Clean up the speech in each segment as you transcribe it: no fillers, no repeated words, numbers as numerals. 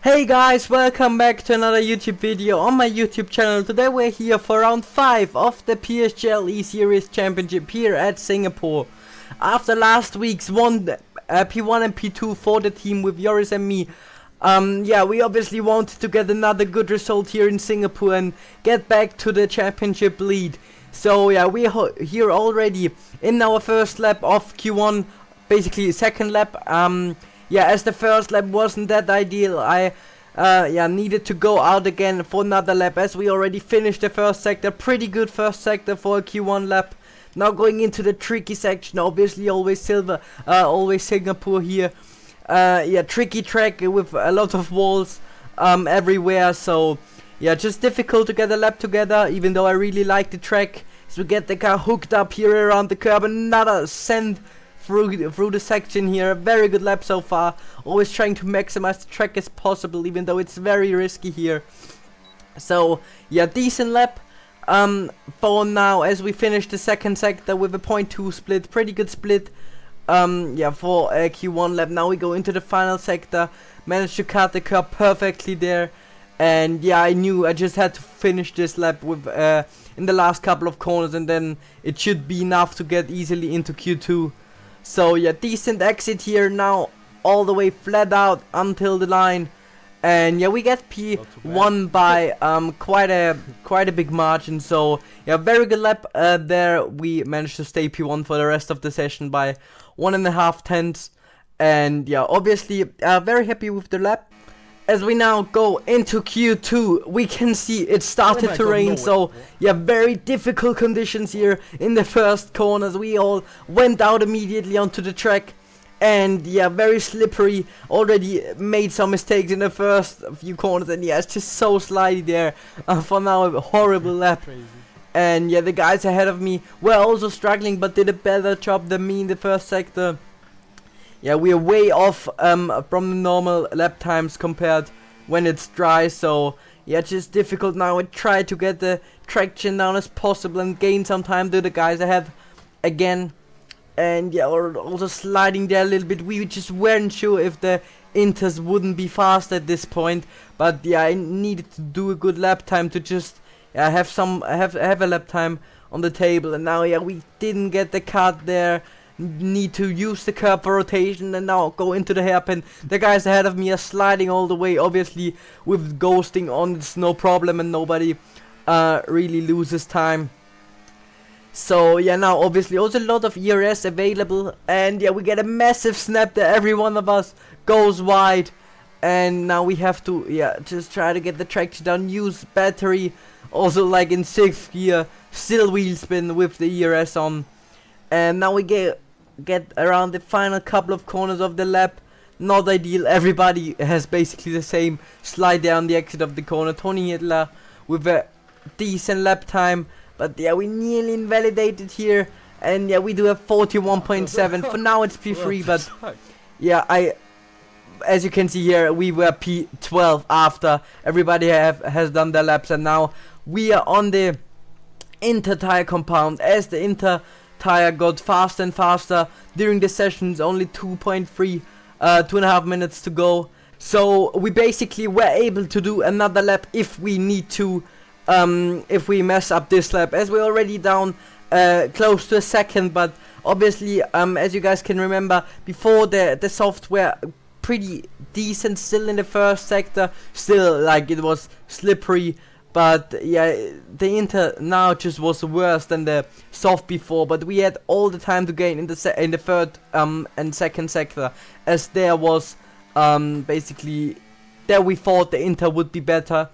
Hey guys, welcome back to another YouTube video on my YouTube channel. Today we're here for round 5 of the PSGL E-Series Championship here at Singapore. After last week's P1 and P2 for the team with Joris and me, we obviously wanted to get another good result here in Singapore and get back to the championship lead. So yeah, we're here already in our first lap of Q1, basically second lap. As the first lap wasn't that ideal, I needed to go out again for another lap as we already finished the first sector. Pretty good first sector for a Q1 lap. Now going into the tricky section, obviously always Singapore here. Tricky track with a lot of walls everywhere, so yeah, just difficult to get a lap together, even though I really like the track. So we get the car hooked up here around the curb, another send through the section here. Very good lap so far. Always trying to maximize the track as possible, even though it's very risky here. So yeah, decent lap for now as we finish the second sector with a 0.2 split. Pretty good split for a Q1 lap. Now we go into the final sector. Managed to cut the curb perfectly there. And yeah, I knew I just had to finish this lap with in the last couple of corners, and then it should be enough to get easily into Q2. So yeah, decent exit here now, all the way flat out until the line, and yeah, we get P1 by quite a big margin. So yeah, very good lap there. We managed to stay P1 for the rest of the session by 1.5 tenths, and yeah, obviously very happy with the lap. As we now go into Q2, we can see it started to rain, so yeah, very difficult conditions here in the first corners. We all went out immediately onto the track, and yeah, very slippery. Already made some mistakes in the first few corners, and yeah, it's just so slidey there. For now, a horrible lap. And yeah, the guys ahead of me were also struggling, but did a better job than me in the first sector. Yeah, we are way off from the normal lap times compared when it's dry, so yeah, it's just difficult now. I try to get the traction down as possible and gain some time to the guys ahead again. And yeah, also sliding there a little bit. We just weren't sure if the Inters wouldn't be fast at this point, but yeah, I needed to do a good lap time to just have a lap time on the table. And now yeah, we didn't get the cut there. Need to use the curb for rotation and now go into the hairpin. The guys ahead of me are sliding all the way. Obviously with ghosting on, it's no problem and nobody really loses time. So yeah, now obviously also a lot of ERS available, and yeah, we get a massive snap there. Every one of us goes wide, and now we have to just try to get the traction down, use battery. Also like in 6th gear, still wheel spin with the ERS on. And now we get around the final couple of corners of the lap. Not ideal. Everybody has basically the same slide down the exit of the corner. Tony Hitler with a decent lap time. But yeah, we nearly invalidated here. And yeah, we do have 41.7. For now it's P3, but yeah, as you can see here, we were P12 after everybody has done their laps. And now we are on the Inter tire compound as the Inter tire got faster and faster during the sessions. Only 2.5 minutes to go, so we basically were able to do another lap if we need to, if we mess up this lap, as we're already down close to a second. But obviously as you guys can remember, before the software pretty decent still in the first sector, still like it was slippery. But yeah, the Inter now just was worse than the soft before. But we had all the time to gain in the third and second sector, as there was basically there we thought the Inter would be better.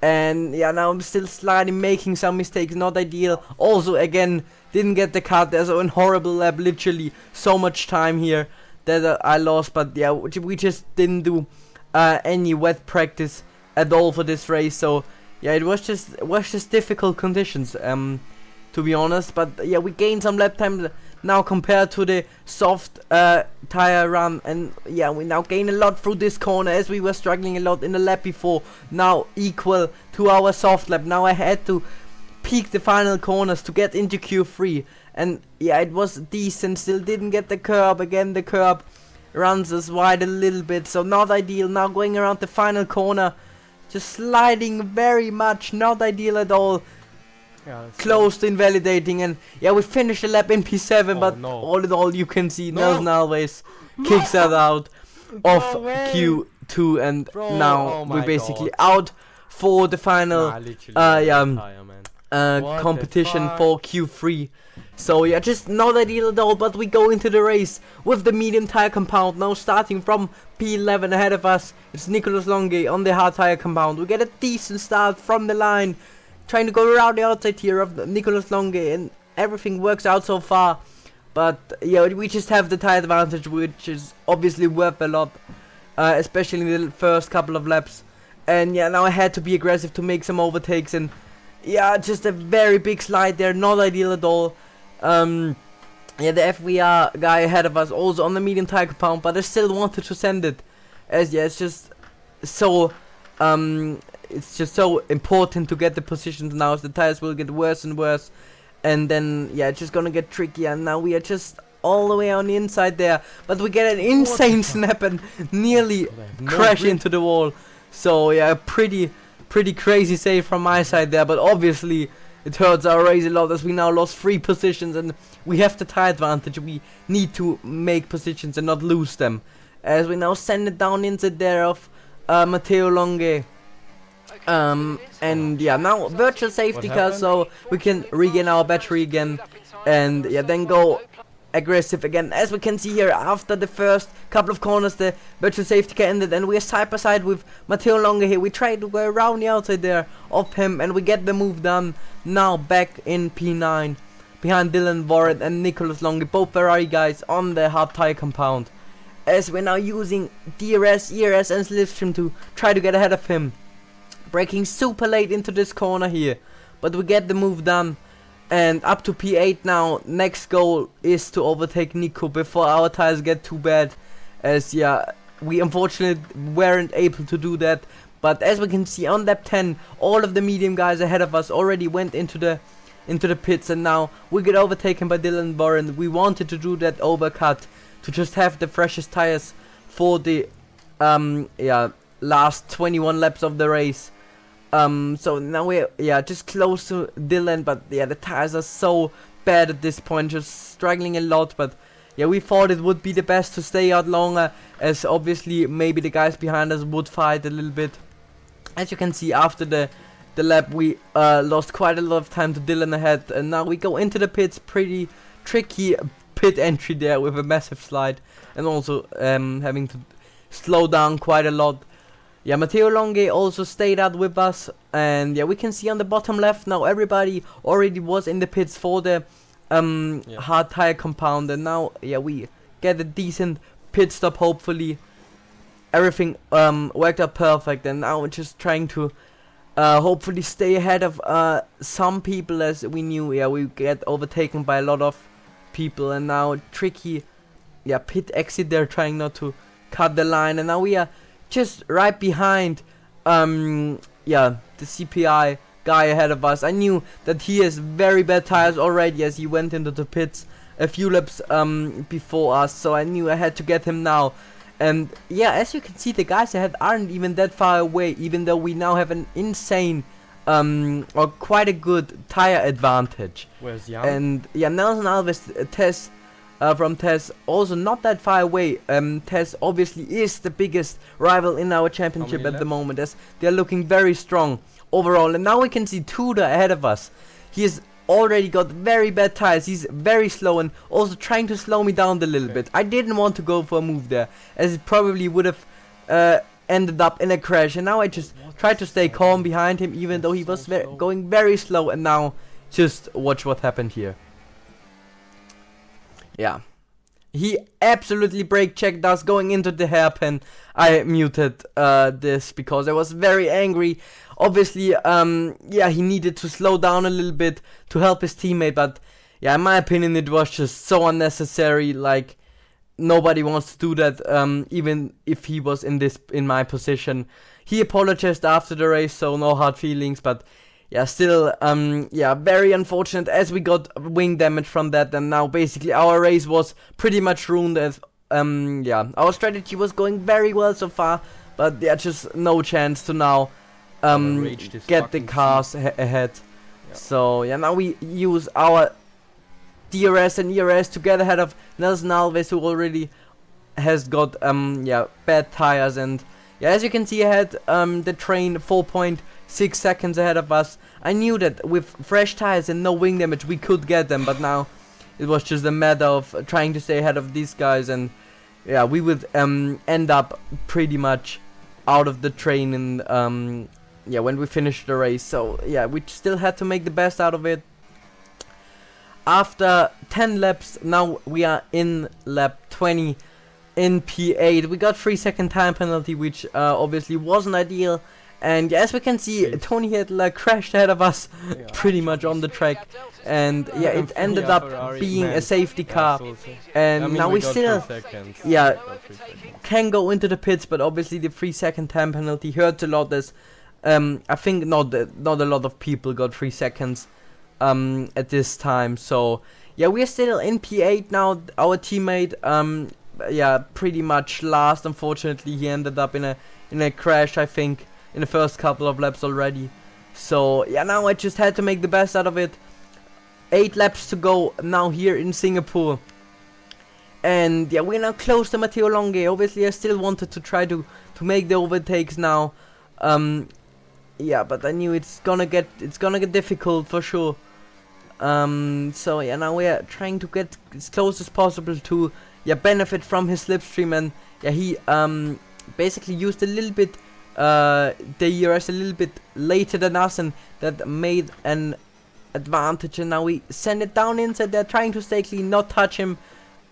And yeah, now I'm still sliding, making some mistakes, not ideal. Also again, didn't get the cut. There's a horrible lap, literally so much time here that I lost. But yeah, we just didn't do any wet practice at all for this race. So yeah, it was just difficult conditions, to be honest. But yeah, we gained some lap time now compared to the soft tire run, and yeah, we now gain a lot through this corner as we were struggling a lot in the lap before. Now equal to our soft lap. Now I had to peak the final corners to get into Q3, and yeah, it was decent. Still didn't get the curb again. The curb runs us wide a little bit, so not ideal. Now going around the final corner, just sliding very much, not ideal at all. Yeah, Close to invalidating, and yeah, we finished the lap in P7, but no. all in all, you can see Nelson Alves kicks that out of Q2, and now we're basically out for the final competition for Q3. So yeah, just not ideal at all, but we go into the race with the medium tire compound. Now starting from P11 ahead of us, it's Nicolas Longue on the hard tire compound. We get a decent start from the line, trying to go around the outside here of Nicolas Longue, and everything works out so far. But yeah, we just have the tire advantage, which is obviously worth a lot, especially in the first couple of laps. And yeah, now I had to be aggressive to make some overtakes, and yeah, just a very big slide there, not ideal at all. Yeah, the FVR guy ahead of us also on the medium tire compound, but I still wanted to send it, as yeah, it's just so important to get the positions now, as the tires will get worse and worse, and then yeah, it's just gonna get tricky. And now we are just all the way on the inside there, but we get an insane snap and nearly crash into the wall. So yeah, pretty crazy save from my side there, but obviously it hurts our race a lot, as we now lost 3 positions, and we have the tire advantage. We need to make positions and not lose them, as we now send it down inside there of Matteo Longue. And yeah, now virtual safety car, so we can regain our battery again, and yeah, then go aggressive again. As we can see here, after the first couple of corners, the virtual safety car ended, and we are side by side with Matteo Longue here. We try to go around the outside there of him, and we get the move done. Now back in P9 behind Dylan Warren and Nicolas Longue, both Ferrari guys on the hard tire compound, as we're now using DRS, ERS and Slipstream to try to get ahead of him. Braking super late into this corner here, but we get the move done. And up to P8 now. Next goal is to overtake Nico before our tires get too bad, as yeah, we unfortunately weren't able to do that. But as we can see on lap 10, all of the medium guys ahead of us already went into the pits, and now we get overtaken by Dylan Warren. We wanted to do that overcut to just have the freshest tires for the last 21 laps of the race. So now we're just close to Dylan, but yeah, the tires are so bad at this point, just struggling a lot. But yeah, we thought it would be the best to stay out longer, as obviously maybe the guys behind us would fight a little bit. As you can see, after the lap, we lost quite a lot of time to Dylan ahead, and now we go into the pits. Pretty tricky pit entry there with a massive slide, and also having to slow down quite a lot. Yeah, Matteo Longue also stayed out with us, and yeah, we can see on the bottom left now everybody already was in the pits for the hard tire compound, and now yeah, we get a decent pit stop. Hopefully everything worked out perfect, and now we're just trying to hopefully stay ahead of some people, as we knew we get overtaken by a lot of people. And now tricky pit exit there, trying not to cut the line, and now we are just right behind the CPI guy ahead of us. I knew that he has very bad tires already, as he went into the pits a few laps before us, so I knew I had to get him now. And yeah, as you can see, the guys ahead aren't even that far away, even though we now have an insane or quite a good tire advantage. Where's Jan? And yeah, Nelson Alves, Tess from Tess, also not that far away. Tess obviously is the biggest rival in our championship at the moment, as they're looking very strong overall. And now we can see Tudor ahead of us. He has already got very bad tires. He's very slow and also trying to slow me down a little bit. I didn't want to go for a move there, as it probably would have ended up in a crash. And now I just tried to stay calm behind him, even though he was going very slow. And now just watch what happened here. Yeah, he absolutely brake checked us going into the hairpin. I muted this because I was very angry. Obviously, he needed to slow down a little bit to help his teammate, but yeah, in my opinion, it was just so unnecessary. Like, nobody wants to do that, even if he was in my position. He apologized after the race, so no hard feelings, but yeah, still, very unfortunate, as we got wing damage from that, and now basically our race was pretty much ruined, as yeah, our strategy was going very well so far, but yeah, just no chance to now get the cars ahead. Yeah. So yeah, now we use our DRS and ERS to get ahead of Nelson Alves, who already has got yeah, bad tires. And yeah, as you can see ahead, the train 4.6 seconds ahead of us. I knew that with fresh tires and no wing damage we could get them, but now it was just a matter of trying to stay ahead of these guys, and yeah, we would end up pretty much out of the train and yeah, when we finished the race. So yeah, we still had to make the best out of it. After 10 laps, now we are in lap 20 in P8. We got 3-second time penalty, which obviously wasn't ideal. And yeah, as we can see, Tony had like crashed ahead of us pretty much on the track, and yeah, it ended up being a safety car. And now we still can go into the pits, but obviously the 3-second time penalty hurts a lot, as I think not a lot of people got 3 seconds at this time. So yeah, we are still in P8 now. Our teammate yeah, pretty much last. Unfortunately, he ended up in a crash, I think, in the first couple of laps already. So yeah, now I just had to make the best out of it. 8 laps to go now here in Singapore, and yeah, we're now close to Matteo Longe. Obviously I still wanted to try to make the overtakes now, yeah, but I knew it's gonna get difficult for sure. So yeah, now we're trying to get as close as possible to benefit from his slipstream. And yeah, he basically used a little bit the ERS a little bit later than us, and that made an advantage. And now we send it down inside. They're trying to stay clean, not touch him,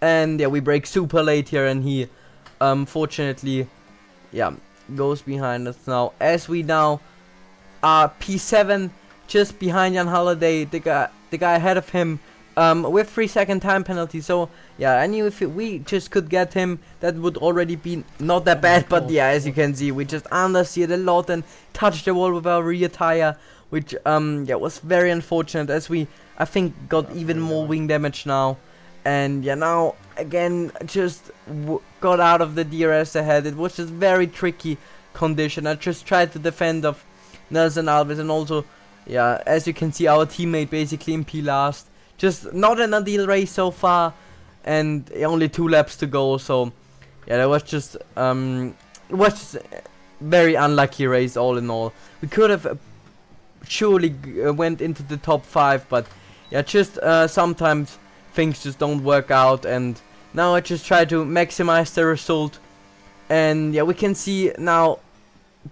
and yeah, we break super late here, and he fortunately goes behind us now, as we now are P7, just behind Jan Holiday, the guy ahead of him, with 3-second time penalty. So yeah, I knew if we just could get him, that would already be not that bad. But yeah, as you can see, we just understeered a lot and touched the wall with our rear tire, which yeah, was very unfortunate, as we, I think, got even more wing damage now. And yeah, now again just got out of the DRS ahead. It was just very tricky condition. I just tried to defend of Nelson Alves, and also yeah, as you can see, our teammate basically in P last. Just not an ideal race so far, and only 2 laps to go. So yeah, that was just very unlucky race all in all. We could have surely went into the top 5, but yeah, just sometimes things just don't work out. And now I just try to maximize the result. And yeah, we can see now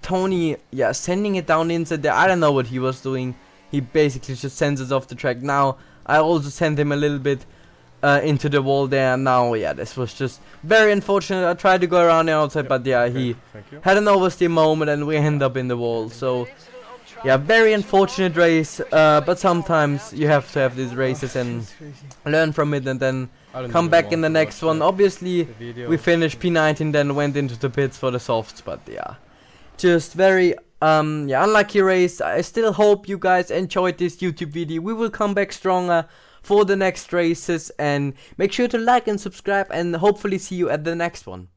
Tony sending it down inside there. I don't know what he was doing. He basically just sends us off the track. Now I also sent him a little bit into the wall there. And now yeah, this was just very unfortunate. I tried to go around the outside, but yeah, he had an oversteer moment and we end up in the wall. So yeah, very unfortunate race, but sometimes you have to have these races and learn from it, and then come back in the next one. Obviously we finished P19, then went into the pits for the softs, but yeah, just very unlucky race. I still hope you guys enjoyed this YouTube video. We will come back stronger for the next races, and make sure to like and subscribe, and hopefully see you at the next one.